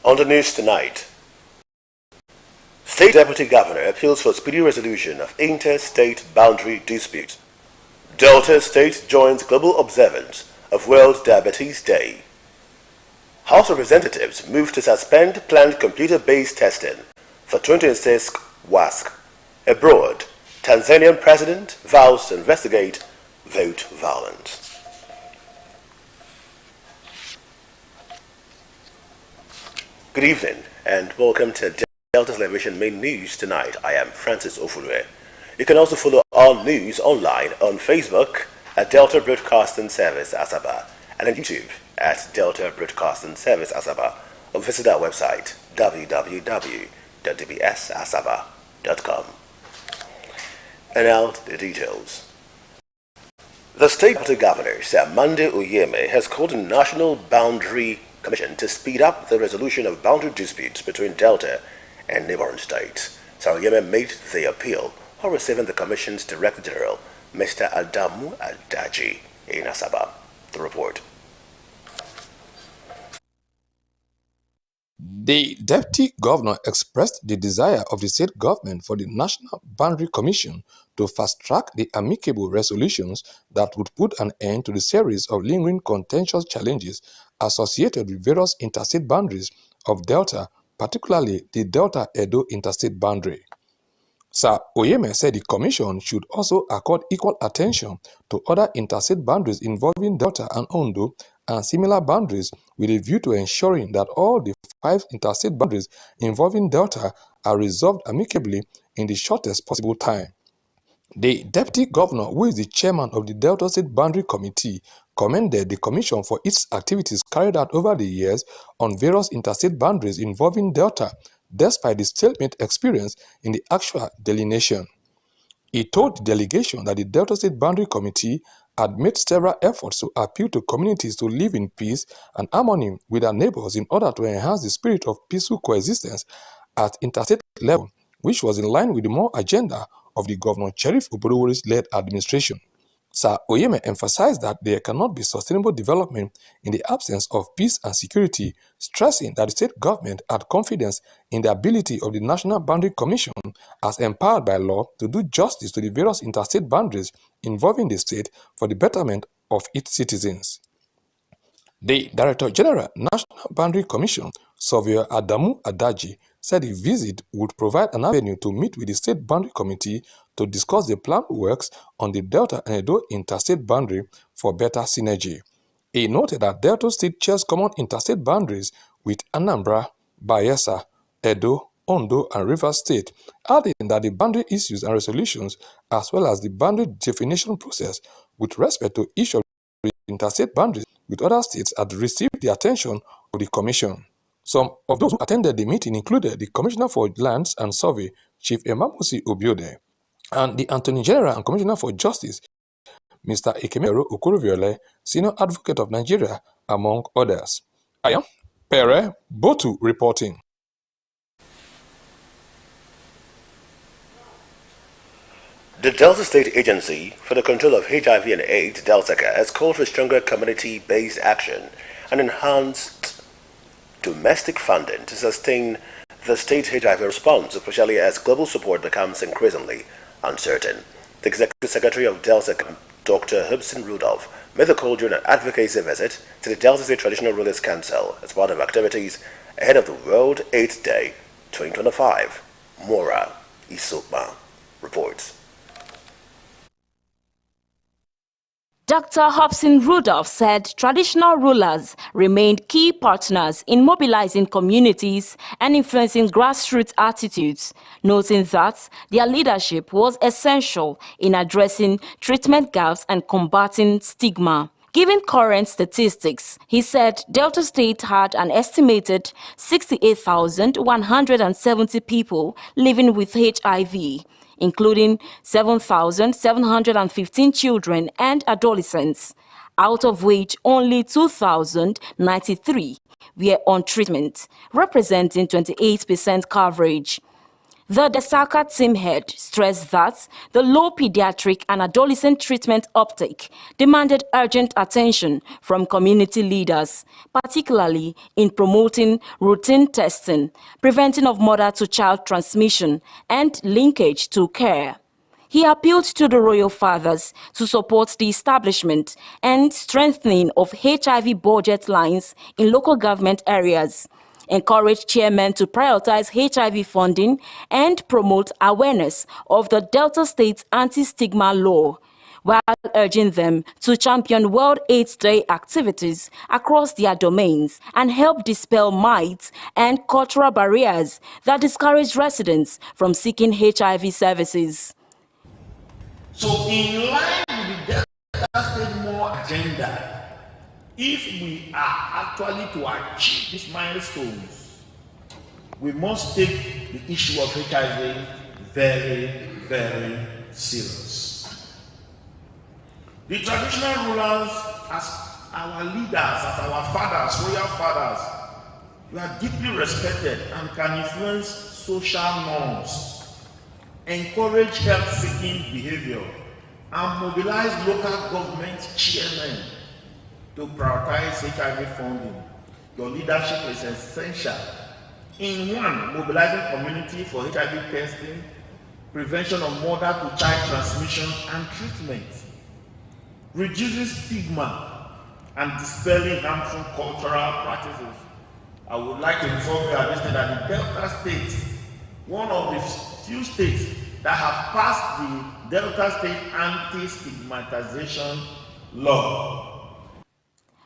On the news tonight, State Deputy Governor appeals for speedy resolution of interstate boundary dispute. Delta State joins global observance of World Diabetes Day. House Representatives move to suspend planned computer-based testing for 2026 WASC. Abroad, Tanzanian President vows to investigate vote violence. Good evening and welcome to Delta Television Main News tonight. I am Francis Ofulwe. You can also follow our news online on Facebook at Delta Broadcasting Service Asaba and on YouTube at Delta Broadcasting Service Asaba, or visit our website www.dbsasaba.com. And now the details. The State Deputy Governor, Sir Monday Oyeme, has called a National Boundary Commission to speed up the resolution of boundary disputes between Delta and neighboring states. Sir Oyeme made the appeal while receiving the Commission's Director General, Mr. Adamu Adaji, in Asaba. The report. The Deputy Governor expressed the desire of the state government for the National Boundary Commission to fast-track the amicable resolutions that would put an end to the series of lingering contentious challenges associated with various interstate boundaries of Delta, particularly the Delta-Edo interstate boundary. Sir Oyeme said the Commission should also accord equal attention to other interstate boundaries involving Delta and Ondo and similar boundaries with a view to ensuring that all the 5 interstate boundaries involving Delta are resolved amicably in the shortest possible time. The Deputy Governor, who is the chairman of the Delta State Boundary Committee, commended the Commission for its activities carried out over the years on various interstate boundaries involving Delta, despite the stalemate experience in the actual delineation. He told the delegation that the Delta State Boundary Committee had made several efforts to appeal to communities to live in peace and harmony with their neighbors in order to enhance the spirit of peaceful coexistence at interstate level, which was in line with the more agenda of the Governor Sheriff Oborowori's-led administration. Sir Oyeme emphasized that there cannot be sustainable development in the absence of peace and security, stressing that the state government had confidence in the ability of the National Boundary Commission, as empowered by law, to do justice to the various interstate boundaries involving the state for the betterment of its citizens. The Director General, National Boundary Commission, Surveyor Adamu Adaji, said the visit would provide an avenue to meet with the State Boundary Committee to discuss the planned works on the Delta and Edo interstate boundary for better synergy. He noted that Delta State shares common interstate boundaries with Anambra, Bayelsa, Edo, Ondo, and Rivers State, adding that the boundary issues and resolutions, as well as the boundary definition process with respect to each of the interstate boundaries with other states, had received the attention of the Commission. Some of those who attended the meeting included the Commissioner for Lands and Survey, Chief Emamusi Obiode, and the Attorney General and Commissioner for Justice, Mr. Ekemero Okoroviole, Senior Advocate of Nigeria, among others. I am Pere Botu reporting. The Delta State Agency for the Control of HIV and AIDS, DELSACA, has called for stronger community-based action and enhanced domestic funding to sustain the state HIV response, especially as global support becomes increasingly uncertain. The Executive Secretary of DELSACA, Dr. Hobson Rudolph, made the call during an advocacy visit to the Delta State Traditional Rulers Council as part of activities ahead of the World AIDS Day 2025. Mora Isokma reports. Dr. Hobson Rudolph said traditional rulers remained key partners in mobilizing communities and influencing grassroots attitudes, noting that their leadership was essential in addressing treatment gaps and combating stigma. Given current statistics, he said Delta State had an estimated 68,170 people living with HIV, including 7,715 children and adolescents, out of which only 2,093 were on treatment, representing 28% coverage. The DESACA team head stressed that the low pediatric and adolescent treatment uptake demanded urgent attention from community leaders, particularly in promoting routine testing, preventing of mother-to-child transmission, and linkage to care. He appealed to the royal fathers to support the establishment and strengthening of HIV budget lines in local government areas, encourage chairmen to prioritize HIV funding, and promote awareness of the Delta State anti-stigma law, while urging them to champion World AIDS Day activities across their domains and help dispel myths and cultural barriers that discourage residents from seeking HIV services. So in line with the Delta State More agenda, if we are actually to achieve these milestones, we must take the issue of HIV very, very serious. The traditional rulers, as our leaders, as our fathers, royal fathers, you are deeply respected and can influence social norms, encourage health-seeking behavior, and mobilize local government chairmen to prioritize HIV funding. Your leadership is essential in one, mobilizing community for HIV testing, prevention of mother-to-child transmission and treatment, reducing stigma, and dispelling harmful cultural practices. I would like to inform you at this time that the Delta State, one of the few states that have passed the Delta State anti-stigmatization law.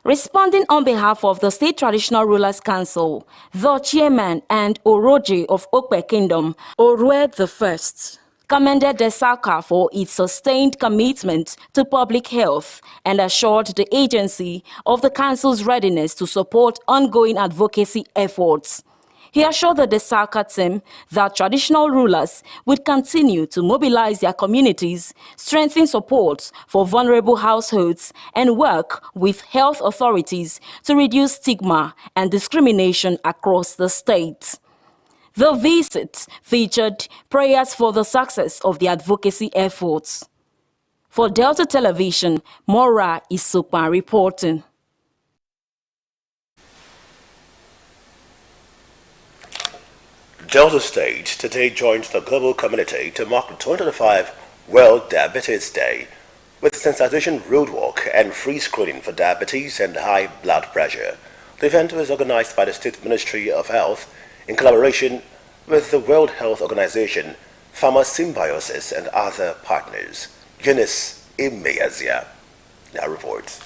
Responding on behalf of the State Traditional Rulers Council, the chairman and Oroji of Okpe Kingdom, Orue I, commended DESACA for its sustained commitment to public health and assured the agency of the council's readiness to support ongoing advocacy efforts. He assured the DESACA team that traditional rulers would continue to mobilize their communities, strengthen support for vulnerable households, and work with health authorities to reduce stigma and discrimination across the state. The visit featured prayers for the success of the advocacy efforts. For Delta Television, Mora Isokpa reporting. Delta State today joined the global community to mark the 2025 World Diabetes Day with sensitization roadwalk and free screening for diabetes and high blood pressure. The event was organized by the State Ministry of Health in collaboration with the World Health Organization, Pharma Symbiosis, and other partners. Eunice Imeyazia now reports.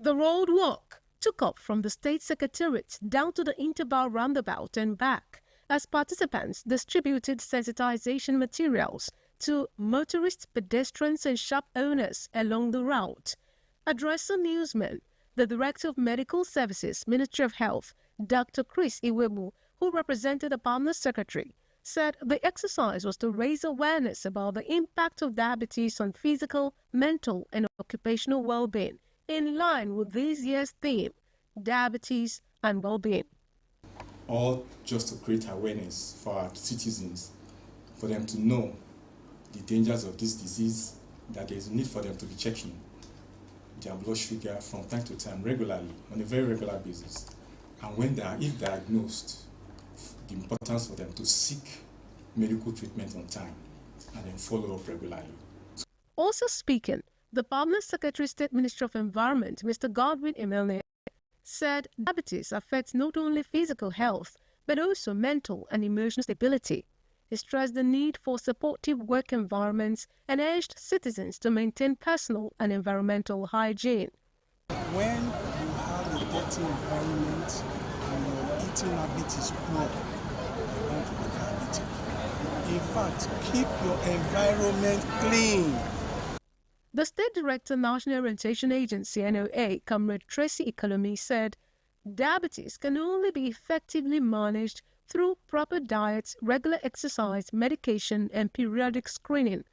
The road walk took off from the State Secretariat down to the Interbell roundabout and back as participants distributed sensitization materials to motorists, pedestrians and shop owners along the route. Addressing newsmen, the Director of Medical Services, Ministry of Health, Dr. Chris Iwebu, who represented the Permanent Secretary, said the exercise was to raise awareness about the impact of diabetes on physical, mental and occupational well-being, in line with this year's theme, diabetes and well-being. All just to create awareness for our citizens, for them to know the dangers of this disease, that there is a need for them to be checking their blood sugar from time to time, regularly, on a very regular basis. And when they are, if diagnosed, the importance for them to seek medical treatment on time and then follow up regularly. Also speaking, the Permanent Secretary, State Ministry of Environment, Mr. Godwin Emelne, said diabetes affects not only physical health, but also mental and emotional stability. He stressed the need for supportive work environments and urged citizens to maintain personal and environmental hygiene. When you have a dirty environment and your eating habit is poor, you're going to be diabetic. In fact, keep your environment clean. The State Director, National Orientation Agency, NOA, Comrade Tracy Ikolomi, said diabetes can only be effectively managed through proper diet, regular exercise, medication, and periodic screening.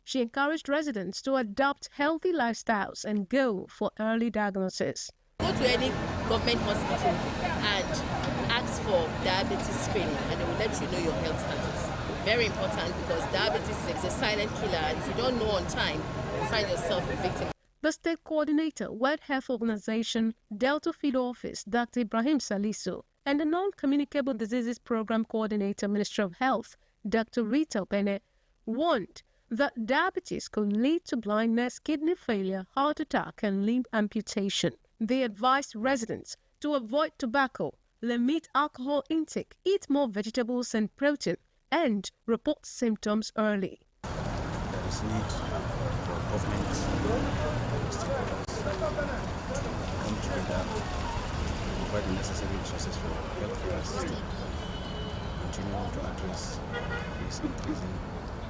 She encouraged residents to adopt healthy lifestyles and go for early diagnosis. Go to any government hospital and ask for diabetes screening, and they will let you know your health status. Very important, because diabetes is a silent killer, and if you don't know on time, you find yourself a victim. The state coordinator, World Health Organization, Delta Field Office, Dr. Ibrahim Salisu, and the Non-Communicable Diseases Program Coordinator, Ministry of Health, Dr. Rita Bene, warned that diabetes could lead to blindness, kidney failure, heart attack, and limb amputation. They advised residents to avoid tobacco, limit alcohol intake, eat more vegetables and protein, and report symptoms early. There is need for government stakeholders to come together to provide the necessary resources for healthcare system, continue to address this increasing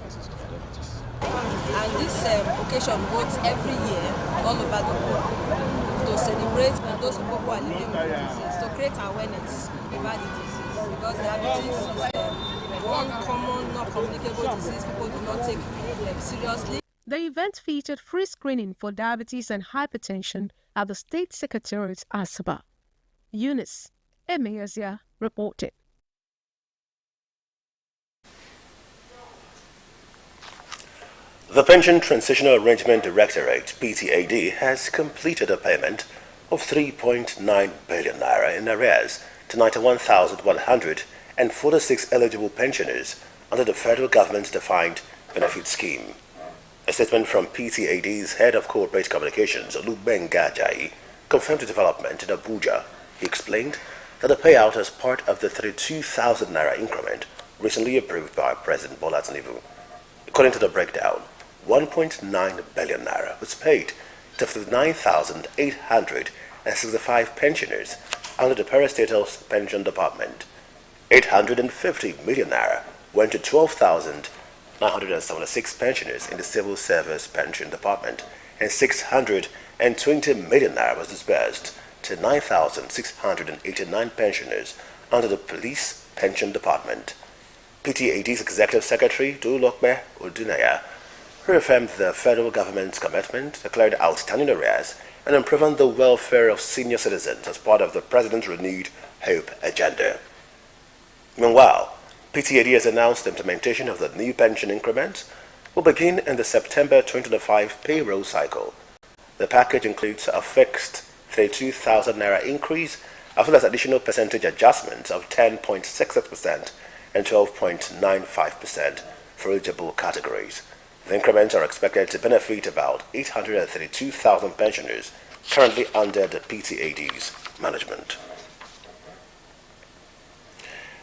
cases of diabetes. And this occasion works every year all over the world to celebrate those people who are living with the disease, to create awareness about the disease, because diabetes is one common, not communicable disease people do not take seriously. The event featured free screening for diabetes and hypertension at the State Secretariat, Asaba. Eunice Emeyazia reported. The Pension Transitional Arrangement Directorate, PTAD, has completed a payment of 3.9 billion naira in arrears to 91,146 eligible pensioners under the federal government's defined benefit scheme. A statement from PTAD's head of corporate communications, Olubenga Ajayi, confirmed the development in Abuja. He explained that the payout is part of the 32,000 naira increment recently approved by President Bola Tinubu. According to the breakdown, 1.9 billion naira was paid to 59,865 pensioners under the Parastatal Pension Department. 850 million naira went to 12,976 pensioners in the Civil Service Pension Department, and 620 million naira was disbursed to 9,689 pensioners under the Police Pension Department. PTAD's Executive Secretary, Dulokbe Odunaya, reaffirmed the federal government's commitment, declared outstanding arrears, and improving the welfare of senior citizens as part of the President's renewed Hope agenda. Meanwhile, PTAD has announced the implementation of the new pension increments will begin in the September 2025 payroll cycle. The package includes a fixed 32,000 naira increase, as well as additional percentage adjustments of 10.66% and 12.95% for eligible categories. The increments are expected to benefit about 832,000 pensioners currently under the PTAD's management.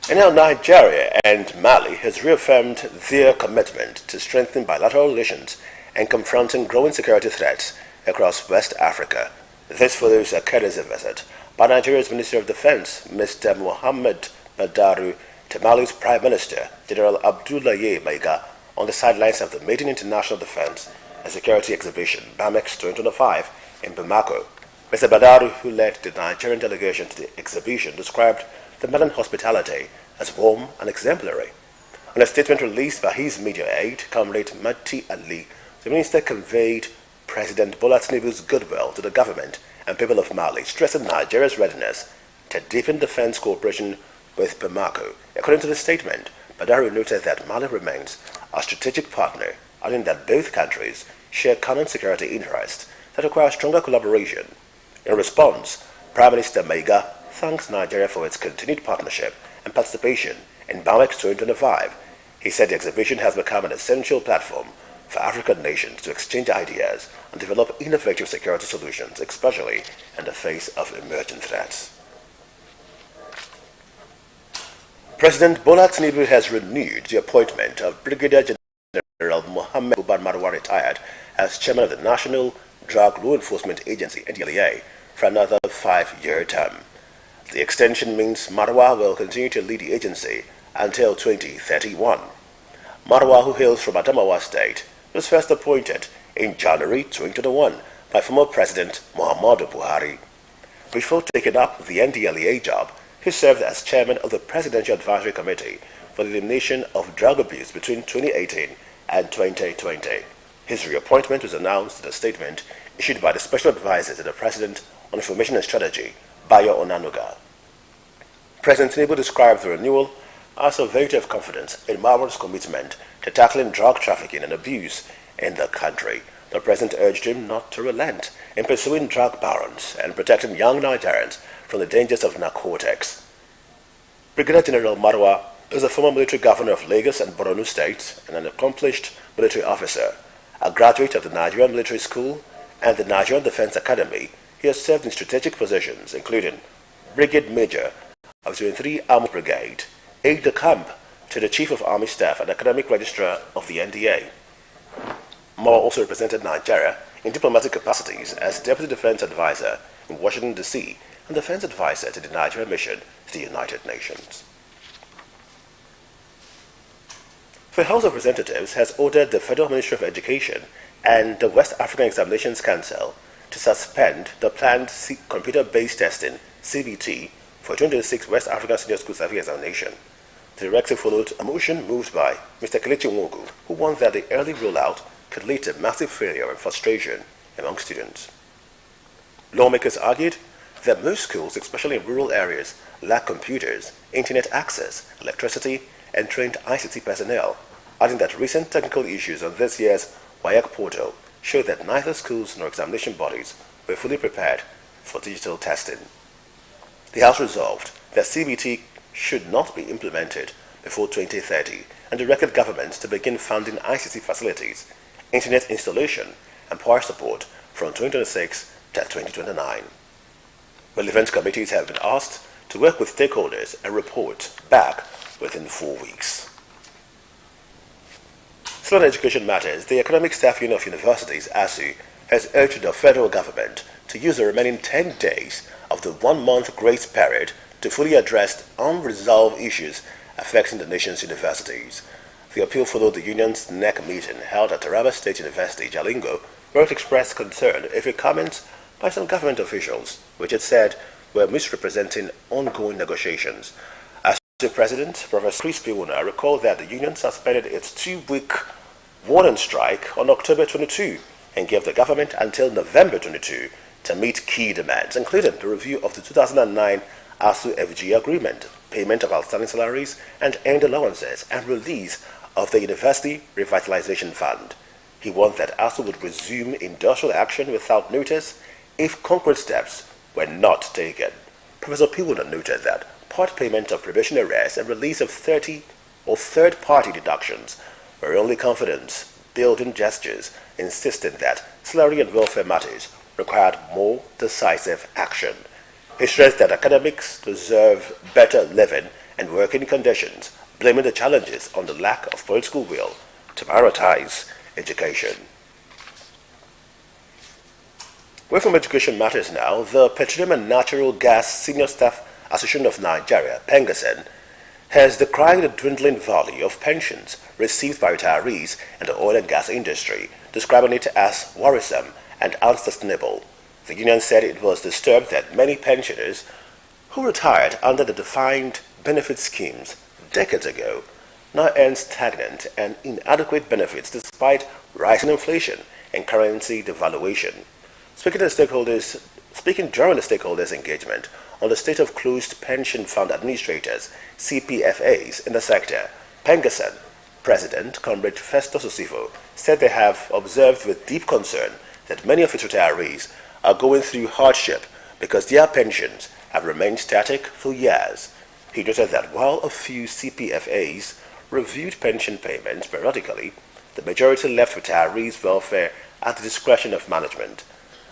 And now Nigeria and Mali has reaffirmed their commitment to strengthen bilateral relations and confronting growing security threats across West Africa. This follows a courtesy visit by Nigeria's Minister of Defense, Mr. Mohammed Badaru, to Mali's Prime Minister, General Abdoulaye Maiga, on the sidelines of the maiden International Defense and Security Exhibition, BAMEX 2025, in Bamako. Mr. Badaru, who led the Nigerian delegation to the exhibition, described the Malian hospitality as warm and exemplary. In a statement released by his media aide, Comrade Mati Ali, the minister conveyed President Bola Tinubu's goodwill to the government and people of Mali, stressing Nigeria's readiness to deepen defense cooperation with Bamako. According to the statement, Badaru noted that Mali remains a strategic partner, adding that both countries share common security interests that require stronger collaboration. In response, Prime Minister Maiga thanks Nigeria for its continued partnership and participation in BAMEX 2025. He said the exhibition has become an essential platform for African nations to exchange ideas and develop innovative security solutions, especially in the face of emerging threats. President Bola Tinubu has renewed the appointment of Brigadier General Mohammed Buba Marwa, retired, as chairman of the National Drug Law Enforcement Agency, NDLEA, for another 5-year term. The extension means Marwa will continue to lead the agency until 2031. Marwa, who hails from Adamawa State, was first appointed in January 2021 by former President Muhammadu Buhari. Before taking up the NDLEA job, he served as chairman of the Presidential Advisory Committee for the Elimination of Drug Abuse between 2018 and 2020. His reappointment was announced in a statement issued by the Special Advisor to the President on Information and Strategy, Bayo Onanuga. President Tinubu described the renewal as a vote of confidence in Marlboro's commitment to tackling drug trafficking and abuse in the country. The President urged him not to relent in pursuing drug barons and protecting young Nigerians from the dangers of narcotics. Brigadier General Marwa is a former military governor of Lagos and Borno states and an accomplished military officer. A graduate of the Nigerian Military School and the Nigerian Defense Academy, he has served in strategic positions including Brigade Major of the 23 Armored Brigade, aide-de-camp to the Chief of Army Staff and Academic Registrar of the NDA. Moore also represented Nigeria in diplomatic capacities as Deputy Defense Advisor in Washington, D.C. and Defense Advisor to the Nigerian Mission to the United Nations. The House of Representatives has ordered the Federal Ministry of Education and the West African Examinations Council to suspend the planned computer-based testing, CBT, for 2026 West African Senior School Certificate Examination. The directive followed a motion moved by Mr. Kelechi Nwogu, who warned that the early rollout could lead to massive failure and frustration among students. Lawmakers argued that most schools, especially in rural areas, lack computers, internet access, electricity, and trained ICT personnel, adding that recent technical issues on this year's WAEC portal showed that neither schools nor examination bodies were fully prepared for digital testing. The House resolved that CBT should not be implemented before 2030 and directed governments to begin funding ICT facilities, internet installation, and power support from 2026 to 2029. Relevant committees have been asked to work with stakeholders and report back within 4 weeks. Still on education matters, the Economic Staff Union of Universities, ASU, has urged the federal government to use the remaining 10 days of the 1-month grace period to fully address unresolved issues affecting the nation's universities. The appeal followed the union's NEC meeting held at Taraba State University, Jalingo, where it expressed concern over comments by some government officials, which it said were misrepresenting ongoing negotiations. The President, Professor Chris Piwuna, recalled that the union suspended its 2-week warning strike on October 22 and gave the government until November 22 to meet key demands, including the review of the 2009 ASU-FG agreement, payment of outstanding salaries and earned allowances, and release of the University Revitalization Fund. He warned that ASU would resume industrial action without notice if concrete steps were not taken. Professor Piwuna noted that part payment of probation arrears and release of 30 or third-party deductions were only confidence-building gestures, insisting that salary and welfare matters required more decisive action. He stressed that academics deserve better living and working conditions, blaming the challenges on the lack of political will to prioritize education. Away from education matters now, the Petroleum and Natural Gas Senior Staff Association of Nigeria, PENGASEN, has decried the dwindling value of pensions received by retirees in the oil and gas industry, describing it as worrisome and unsustainable. The union said it was disturbed that many pensioners who retired under the defined benefit schemes decades ago now earn stagnant and inadequate benefits despite rising inflation and currency devaluation. Speaking during the stakeholders' engagement on the state of closed pension fund administrators, CPFAs, in the sector, PENGASEN President Comrade Festus Osifo said they have observed with deep concern that many of its retirees are going through hardship because their pensions have remained static for years. He noted that while a few CPFAs reviewed pension payments periodically, the majority left retirees' welfare at the discretion of management.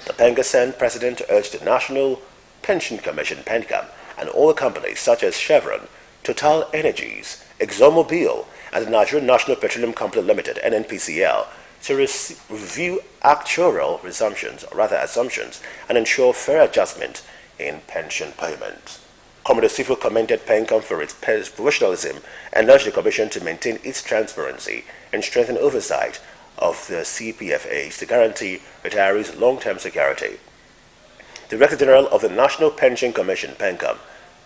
The PENGASEN President urged the National Pension Commission, PENCAM, and all companies such as Chevron, Total Energies, ExxonMobil, and the Nigerian National Petroleum Company Limited, NNPCL, to review actuarial assumptions and ensure fair adjustment in pension payments. Comrade Osifo commended PENCAM for its professionalism and urged the Commission to maintain its transparency and strengthen oversight of the CPFAs to guarantee retirees' long-term security. Director General of the National Pension Commission, PENCAM,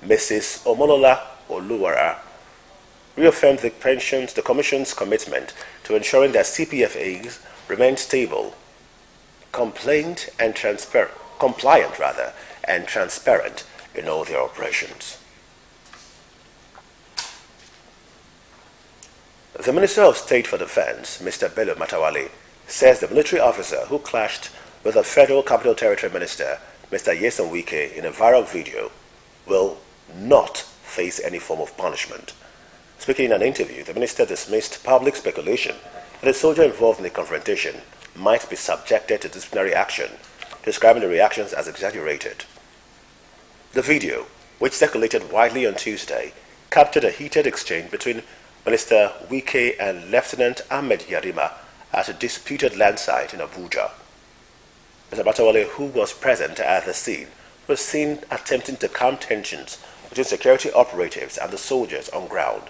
Mrs. Omolola Oluwara, reaffirmed the Commission's commitment to ensuring that CPFAs remain stable, compliant and transparent in all their operations. The Minister of State for Defense, Mr. Bello Matawale, says the military officer who clashed with the Federal Capital Territory Minister, Mr. Nyesom Wike, in a viral video will not face any form of punishment. Speaking in an interview, the minister dismissed public speculation that a soldier involved in the confrontation might be subjected to disciplinary action, describing the reactions as exaggerated. The video, which circulated widely on Tuesday, captured a heated exchange between Minister Wike and Lieutenant Ahmed Yarima at a disputed land site in Abuja. Mr. Matawale, who was present at the scene, was seen attempting to calm tensions between security operatives and the soldiers on ground.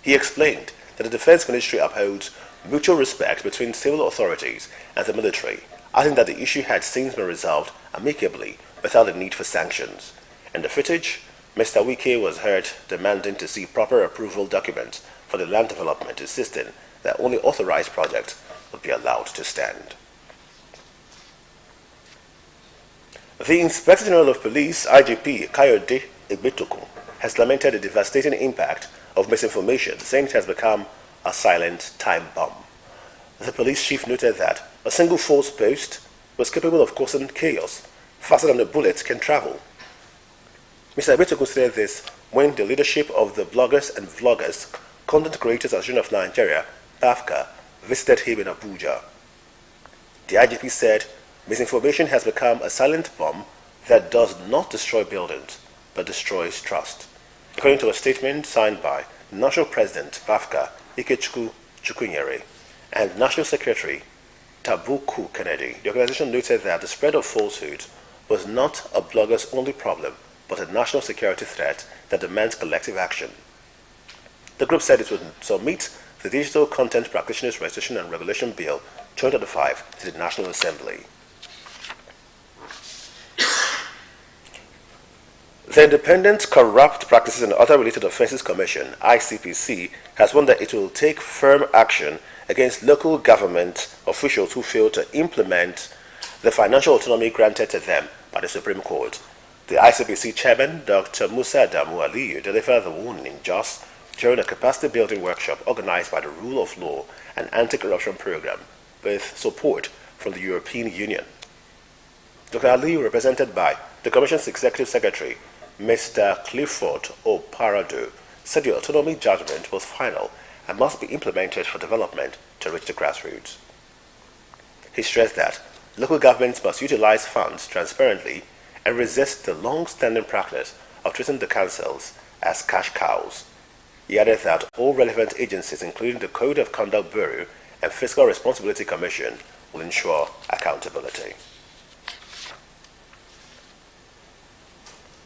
He explained that the Defense Ministry upholds mutual respect between civil authorities and the military, adding that the issue had since been resolved amicably without the need for sanctions. In the footage, Mr. Wike was heard demanding to see proper approval documents for the land development, insisting that only authorized projects would be allowed to stand. The Inspector General of Police, IGP Kayode Egbetokun, has lamented the devastating impact of misinformation, saying it has become a silent time bomb. The police chief noted that a single false post was capable of causing chaos faster than a bullet can travel. Mr. Egbetokun said this when the leadership of the Bloggers and Vloggers Content Creators Association of Nigeria, BAFCA, visited him in Abuja. The IGP said misinformation has become a silent bomb that does not destroy buildings, but destroys trust. According to a statement signed by National President BAFCA, Ikechukwu Chukwunyere, and National Secretary Tabuku Kennedy, the organization noted that the spread of falsehoods was not a blogger's only problem, but a national security threat that demands collective action. The group said it would submit the Digital Content Practitioners Registration and Regulation Bill 2025 to the National Assembly. The Independent Corrupt Practices and Other Related Offences Commission, ICPC, has warned that it will take firm action against local government officials who fail to implement the financial autonomy granted to them by the Supreme Court. The ICPC chairman, Dr. Musa Adamu Aliyu, delivered the warning in Jos during a capacity-building workshop organized by the Rule of Law and Anti-Corruption Program, with support from the European Union. Dr. Aliyu, represented by the Commission's Executive Secretary, Mr. Clifford Oparado, said the autonomy judgment was final and must be implemented for development to reach the grassroots. He stressed that local governments must utilize funds transparently and resist the long-standing practice of treating the councils as cash cows. He added that all relevant agencies, including the Code of Conduct Bureau and Fiscal Responsibility Commission, will ensure accountability.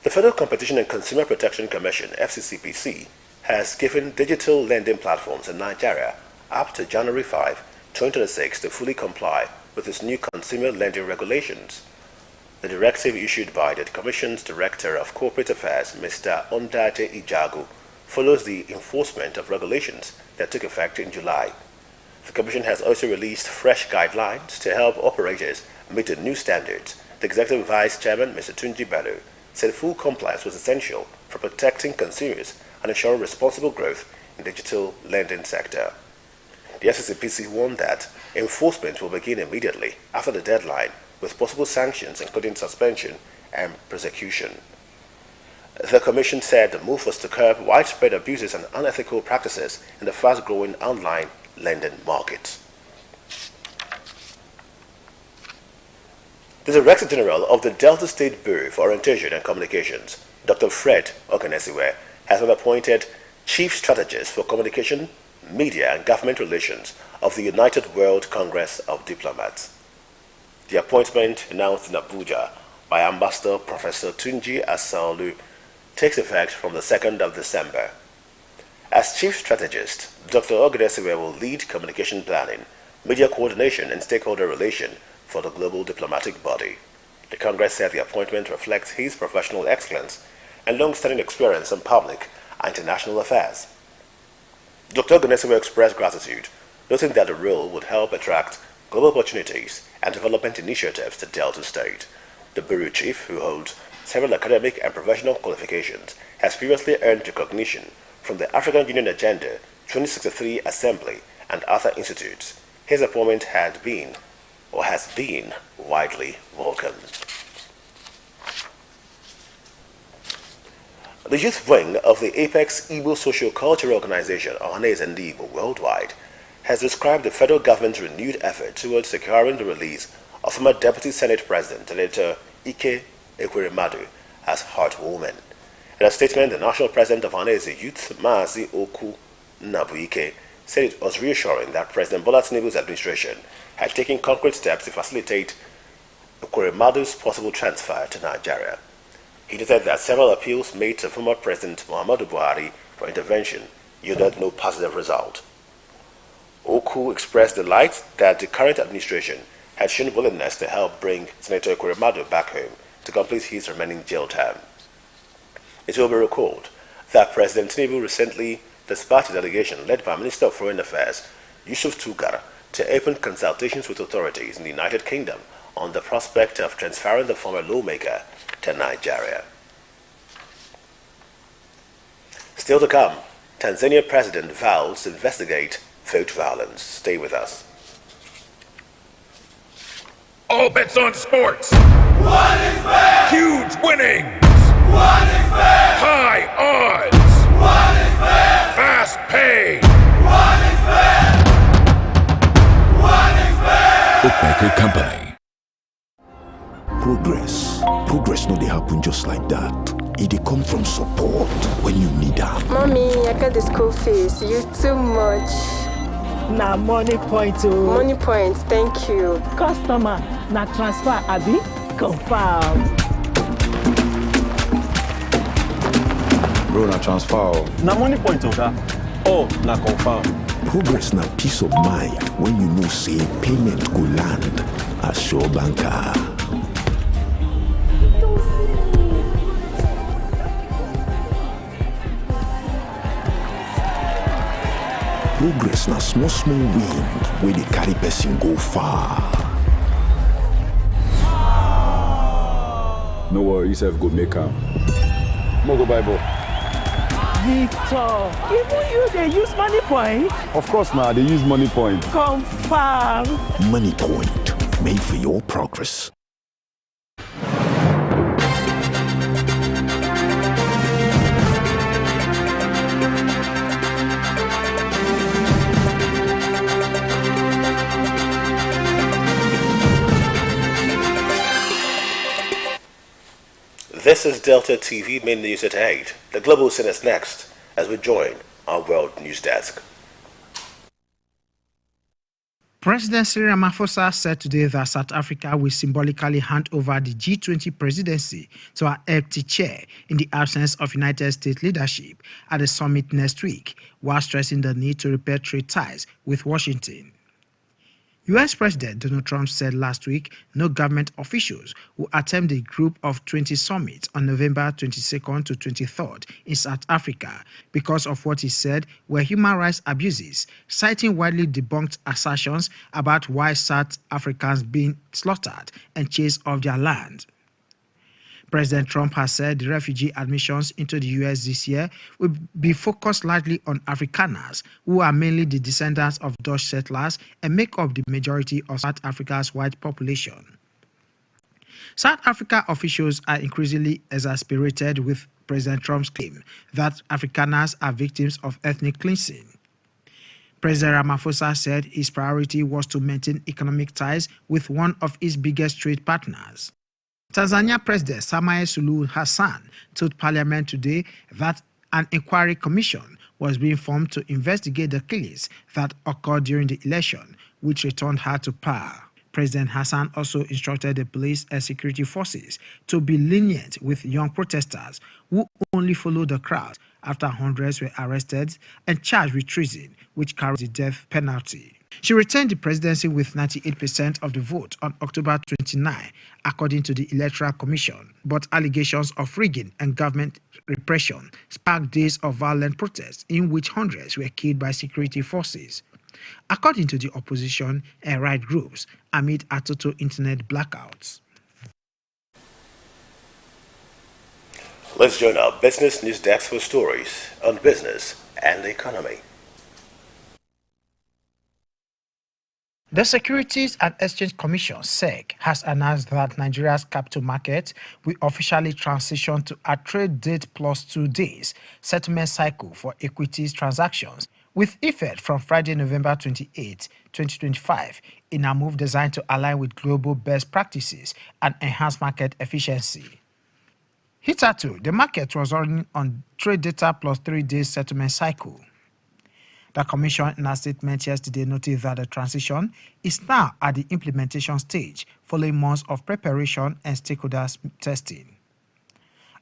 The Federal Competition and Consumer Protection Commission, FCCPC, has given digital lending platforms in Nigeria up to January 5, 2026 to fully comply with its new consumer lending regulations. The directive issued by the Commission's Director of Corporate Affairs, Mr. Ondate Ijagu, follows the enforcement of regulations that took effect in July. The Commission has also released fresh guidelines to help operators meet the new standards. The Executive Vice Chairman, Mr. Tunji Bello, said full compliance was essential for protecting consumers and ensuring responsible growth in the digital lending sector. The FCCPC warned that enforcement will begin immediately after the deadline, with possible sanctions including suspension and prosecution. The Commission said the move was to curb widespread abuses and unethical practices in the fast-growing online lending market. The Director General of the Delta State Bureau for Orientation and Communications, Dr. Fred Okenesiwe, has been appointed Chief Strategist for Communication, Media and Government Relations of the United World Congress of Diplomats. The appointment, announced in Abuja by Ambassador Professor Tunji Asaolu, takes effect from the 2nd of December. As Chief Strategist, Dr. Okenesiwe will lead communication planning, media coordination and stakeholder relation for the global diplomatic body. The Congress said the appointment reflects his professional excellence and long-standing experience in public and international affairs. Dr. Okenesiwe expressed gratitude noting that the rule would help attract global opportunities and development initiatives to Delta State. The bureau chief, who holds several academic and professional qualifications, has previously earned recognition from the African Union Agenda 2063 Assembly and other institutes. His appointment has been widely welcomed. The youth wing of the Apex Igbo Socio-Cultural Organization, Ohaneze Ndi Igbo Worldwide, has described the federal government's renewed effort towards securing the release of former Deputy Senate President, Senator Ike Ekweremadu, as heartwarming. In a statement, the national president of Ohaneze Youth, Mazi Oku Nabuike, said it was reassuring that President Bola Tinubu's administration had taken concrete steps to facilitate Ekweremadu's possible transfer to Nigeria. He noted that several appeals made to former President Muhammadu Buhari for intervention yielded no positive result. Oku expressed delight that the current administration had shown willingness to help bring Senator Ekweremadu back home to complete his remaining jail term. It will be recalled that President Tinubu recently dispatched a delegation led by Minister of Foreign Affairs Yusuf Tugar to open consultations with authorities in the United Kingdom on the prospect of transferring the former lawmaker to Nigeria. Still to come, Tanzania President vows to investigate vote violence. Stay with us. All bets on sports. What is fair? Huge winnings. What is fair? High odds. What is fair? Fast pay. What is fair? What is fair? Bookmaker Company. Progress no dey happen just like that. It dey come from support when you need am. Mommy, I got the school fees. You too much. Na money point oh. Money point, thank you. Customer, na transfer abi? Confirm. Bro, na transfer. Na money point oga. Oh, na confirm. Progress na peace of mind when you know say payment go land as Sure Banker. Progress na small wind where they carry person go far. No worry, yourself go make am. Mo go Bible. Victor, even you they use money point? Of course now, they use money point. Confirm. Money point, made for your progress. This is Delta TV Main News at 8. The Global Scene is next as we join our World News Desk. President Cyril Ramaphosa said today that South Africa will symbolically hand over the G20 presidency to an empty chair in the absence of United States leadership at the summit next week, while stressing the need to repair trade ties with Washington. U.S. President Donald Trump said last week no government officials will attend the Group of 20 summit on November 22nd to 23rd in South Africa because of what he said were human rights abuses, citing widely debunked assertions about why South Africans being slaughtered and chased off their land. President Trump has said the refugee admissions into the U.S. this year will be focused largely on Afrikaners, who are mainly the descendants of Dutch settlers and make up the majority of South Africa's white population. South Africa officials are increasingly exasperated with President Trump's claim that Afrikaners are victims of ethnic cleansing. President Ramaphosa said his priority was to maintain economic ties with one of his biggest trade partners. Tanzania President Samia Suluhu Hassan told Parliament today that an inquiry commission was being formed to investigate the killings that occurred during the election, which returned her to power. President Hassan also instructed the police and security forces to be lenient with young protesters who only followed the crowd after hundreds were arrested and charged with treason, which carries the death penalty. She retained the presidency with 98% of the vote on October 29, according to the Electoral Commission, but allegations of rigging and government repression sparked days of violent protests in which hundreds were killed by security forces. according to the opposition and right groups, amid a total internet blackouts. Let's join our business news desk for stories on business and the economy. The Securities and Exchange Commission (SEC) has announced that Nigeria's capital market will officially transition to a trade date plus 2 days settlement cycle for equities transactions, with effect from Friday, November 28, 2025, in a move designed to align with global best practices and enhance market efficiency. Hitherto, the market was running on trade data plus 3 days settlement cycle. The Commission, in a statement yesterday, noted that the transition is now at the implementation stage, following months of preparation and stakeholders testing.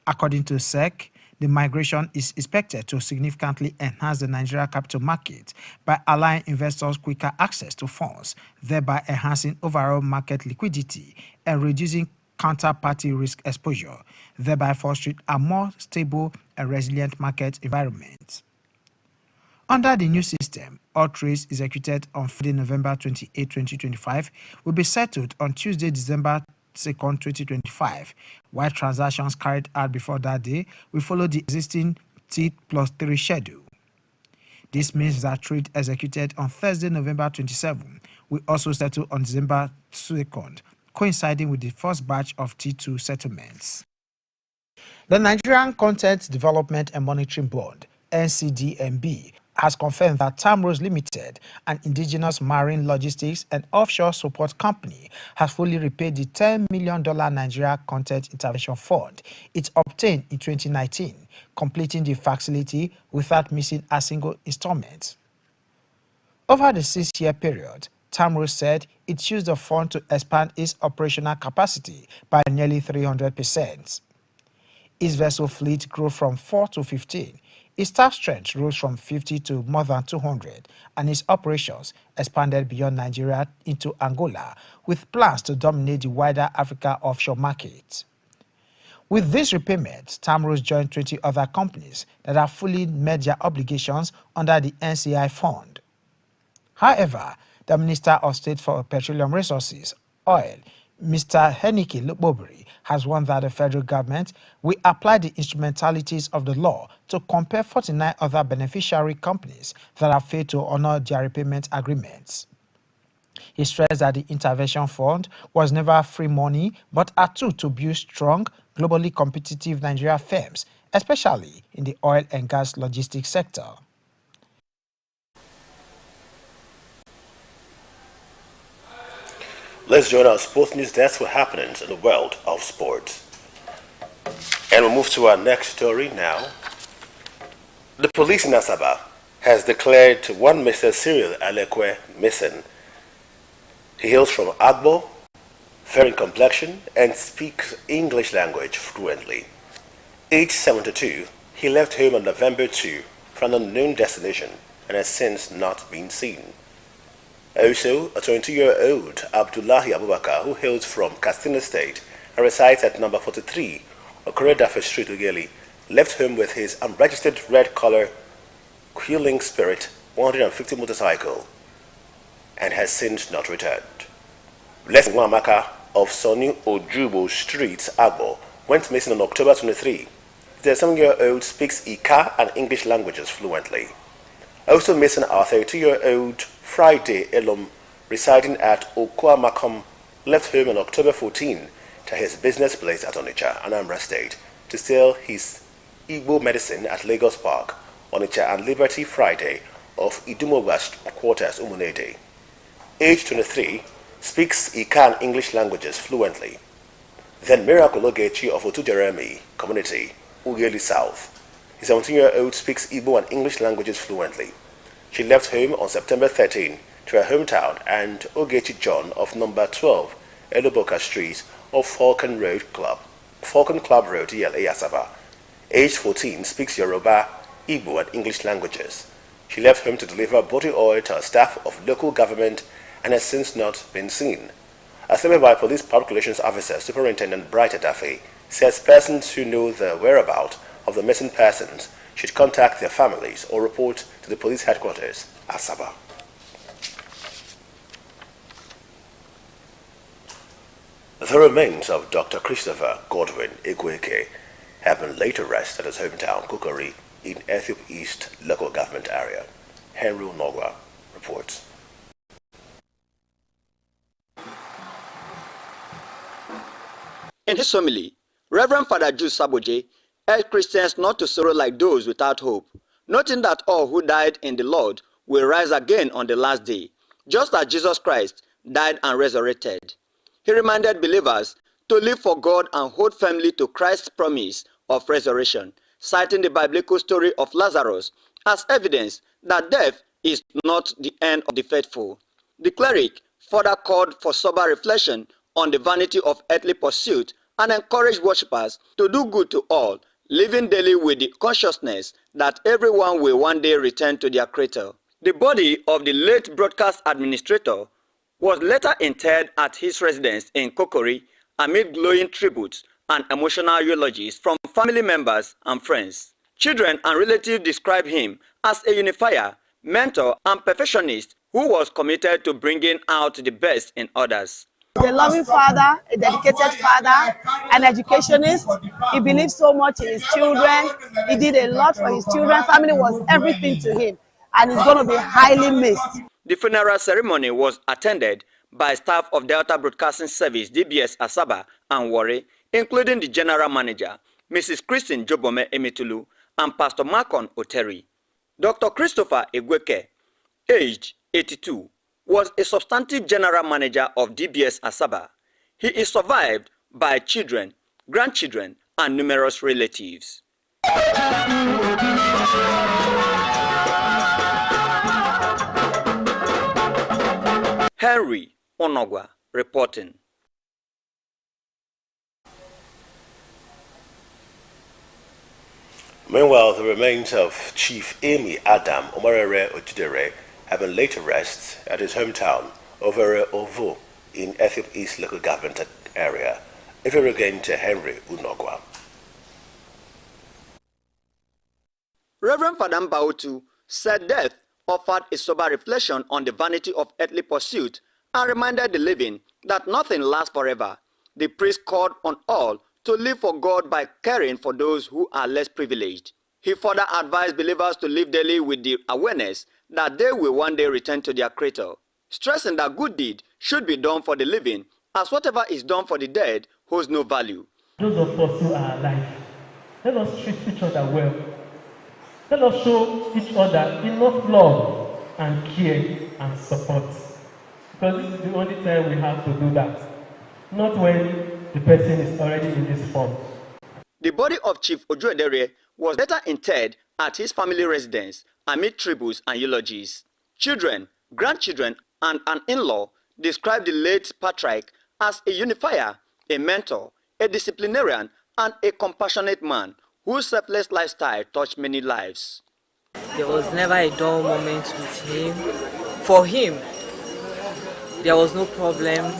According to SEC, the migration is expected to significantly enhance the Nigeria capital market by allowing investors quicker access to funds, thereby enhancing overall market liquidity and reducing counterparty risk exposure, thereby fostering a more stable and resilient market environment. Under the new system, all trades executed on Friday, November 28, 2025 will be settled on Tuesday, December 2, 2025, while transactions carried out before that day will follow the existing T plus 3 schedule. This means that trade executed on Thursday, November 27 will also settle on December 2nd, coinciding with the first batch of T2 settlements. The Nigerian Content Development and Monitoring Board, NCDMB, has confirmed that Tamrose Limited, an indigenous marine logistics and offshore support company, has fully repaid the $10 million Nigeria Content Intervention Fund it obtained in 2019, completing the facility without missing a single installment. Over the 6-year period, Tamrose said it used the fund to expand its operational capacity by nearly 300%. Its vessel fleet grew from 4 to 15. Its staff strength rose from 50 to more than 200, and its operations expanded beyond Nigeria into Angola, with plans to dominate the wider Africa offshore market. With this repayment, Tamrose joined 20 other companies that have fully met their obligations under the NCI fund. However, the Minister of State for Petroleum Resources, Oil, Mr. Henike Lubobiri, has warned that the federal government will apply the instrumentalities of the law to compel 49 other beneficiary companies that have failed to honor their repayment agreements. He stressed that the intervention fund was never free money, but a tool to build strong, globally competitive Nigeria firms, especially in the oil and gas logistics sector. Let's join our sports news desk for happenings in the world of sports. And we'll move to our next story now. The police in Asaba has declared one Mr. Cyril Alekwe missing. He hails from Agbo, fair in complexion, and speaks English language fluently. Age 72, he left home on November 2 for an unknown destination and has since not been seen. Also, a 20-year-old Abdullahi Abubakar, who hails from Katsina State and resides at number 43 Okoredafe Street, Ughelli, left home with his unregistered red-color Quilling Spirit 150 motorcycle and has since not returned. Les Nwamaka of Sonu Ojubo Street, Agbo, went missing on October 23. The 7-year-old speaks Ika and English languages fluently. Also missing are 32-year-old Friday Elom, residing at Okwamakom, left home on October 14 to his business place at Onitsha, Anambra State, to sell his Igbo medicine at Lagos Park, Onitsha and Liberty Friday of Idumogwa quarters, Umunede. Age 23, speaks Ika and English languages fluently. Then Miracle Ogechi of Otuderemi community, Ughelli South. His 17-year-old speaks Igbo and English languages fluently. She left home on September 13 to her hometown and Ogechi John of number 12 Eloboka Street of Falcon Club Road, ELA Asaba. Age 14, speaks Yoruba, Igbo and English languages. She left home to deliver body oil to a staff of local government and has since not been seen. A statement by Police Public Relations Officer Superintendent Bright Adafe says persons who know the whereabouts of the missing persons should contact their families or report to the police headquarters, Asaba. The remains of Dr. Christopher Godwin Igweke have been laid to rest at his hometown, Kukuri, in Ethiop East local government area. Henry Nogwa reports. In his homily, Reverend Father Jude Saboje urged Christians not to sorrow like those without hope, noting that all who died in the Lord will rise again on the last day, just as Jesus Christ died and resurrected. He reminded believers to live for God and hold firmly to Christ's promise of resurrection, citing the biblical story of Lazarus as evidence that death is not the end of the faithful. The cleric further called for sober reflection on the vanity of earthly pursuit and encouraged worshippers to do good to all, living daily with the consciousness that everyone will one day return to their Creator. The body of the late broadcast administrator was later interred at his residence in Kokori amid glowing tributes and emotional eulogies from family members and friends. Children and relatives describe him as a unifier, mentor, and perfectionist who was committed to bringing out the best in others. He's a loving father, a dedicated father, an educationist. He believed so much in his children. He did a lot for his children. Family was everything to him, and he's going to be highly missed. The funeral ceremony was attended by staff of Delta Broadcasting Service, DBS Asaba and Warri, including the general manager, Mrs. Christine Jobome Emetulu, and Pastor Malcolm Oteri. Dr. Christopher Igweke, aged 82, was a substantive general manager of DBS Asaba. He is survived by children, grandchildren, and numerous relatives. Henry Onogwa reporting. Meanwhile, the remains of Chief Amy Adam Omarere Ojidere have been laid to rest at his hometown, Overe Ovo, in Ethiop East local government area. If we again to Henry Unogwa. Reverend Father Mbautu said death offered a sober reflection on the vanity of earthly pursuit and reminded the living that nothing lasts forever. The priest called on all to live for God by caring for those who are less privileged. He further advised believers to live daily with the awareness that they will one day return to their Creator, stressing that good deed should be done for the living, as whatever is done for the dead holds no value. Those of us who are alive, let us treat each other well. Let us show each other enough love and care and support. Because this is the only time we have to do that. Not when the person is already in this form. The body of Chief Ojuedere was later interred at his family residence amid tributes and eulogies. Children, grandchildren, and an in-law described the late patriarch as a unifier, a mentor, a disciplinarian, and a compassionate man whose selfless lifestyle touched many lives. There was never a dull moment with him. For him, there was no problem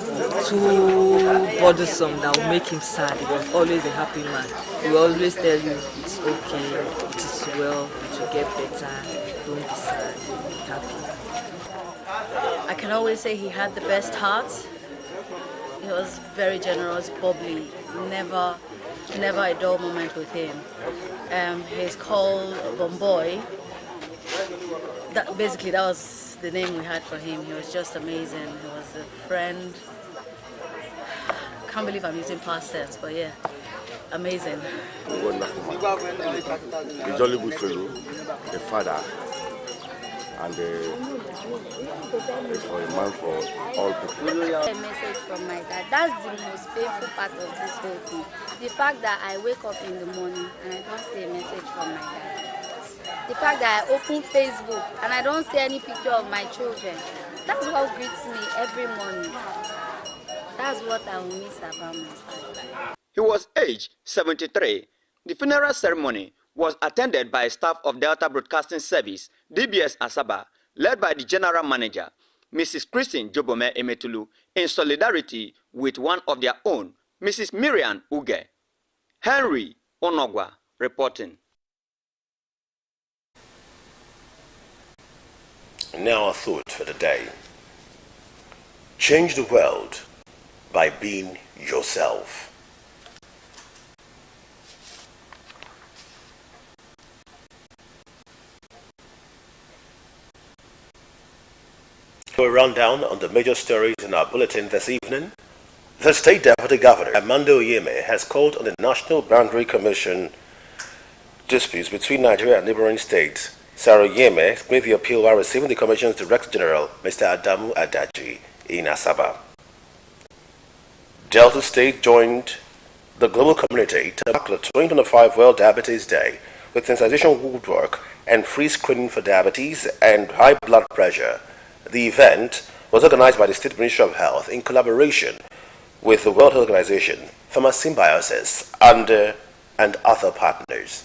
too bothersome that would make him sad. He was always a happy man. He will always tell you, it's okay, it is well, it will get better, don't be sad, be happy. I can always say he had the best heart. He was very generous, bubbly, never a dull moment with him. He's called Bomboy. That was the name we had for him. He was just amazing. He was a friend. Can't believe I'm using past tense, but yeah, amazing. A jolly good fellow, a father, and for a man for all people. A message from my dad. That's the most painful part of this whole thing. The fact that I wake up in the morning and I don't see a message from my dad. The fact that I open Facebook and I don't see any picture of my children. That's what greets me every morning. That's what I will miss about my father. He was aged 73. The funeral ceremony was attended by staff of Delta Broadcasting Service, DBS Asaba, led by the general manager, Mrs. Christine Jobome Emetulu, in solidarity with one of their own, Mrs. Miriam Uge. Henry Onogwa reporting. Now a thought for the day. Change the world by being yourself. For a rundown on the major stories in our bulletin this evening, the State Deputy Governor, Armando Oyeme, has called on the National Boundary Commission disputes between Nigeria and neighboring states. Sarah Oyeme made the appeal while receiving the Commission's Director General, Mr. Adamu Adaji, in Asaba. Delta State joined the global community to mark the 2025 World Diabetes Day with sensitization woodwork and free screening for diabetes and high blood pressure. The event was organized by the State Ministry of Health in collaboration with the World Health Organization, Pharmasymbiosis, and other partners.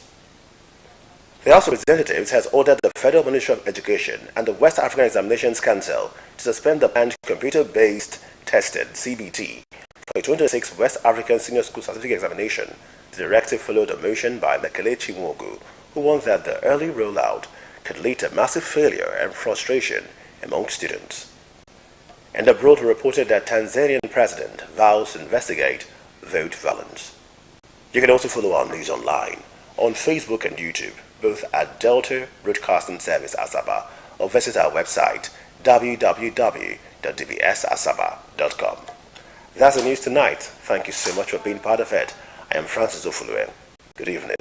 The House of Representatives has ordered the Federal Ministry of Education and the West African Examinations Council to suspend the planned computer-based tested CBT for the 2026 West African Senior School Certificate Examination. The directive followed a motion by Mekele Chimogu, who warned that the early rollout could lead to massive failure and frustration among students. And abroad reported that Tanzanian president vows to investigate vote violence. You can also follow our news online on Facebook and YouTube, both at Delta Broadcasting Service Asaba, or visit our website www.dbsasaba.com. That's the news tonight. Thank you so much for being part of it. I am Francis Ofulue. Good evening.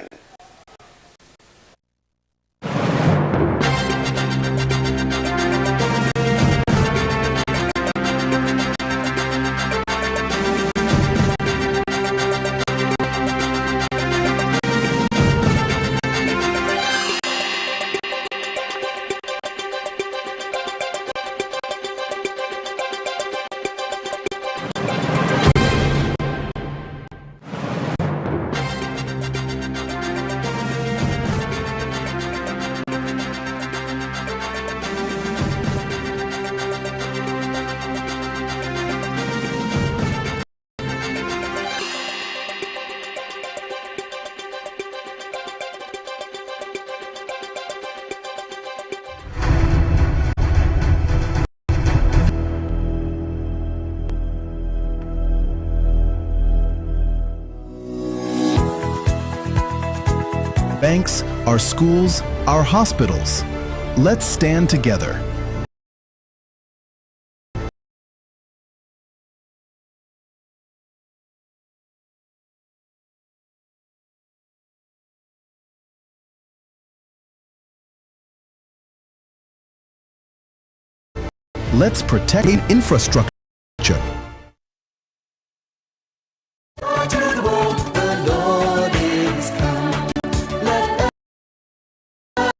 Banks, our schools, our hospitals. Let's stand together. Let's protect infrastructure.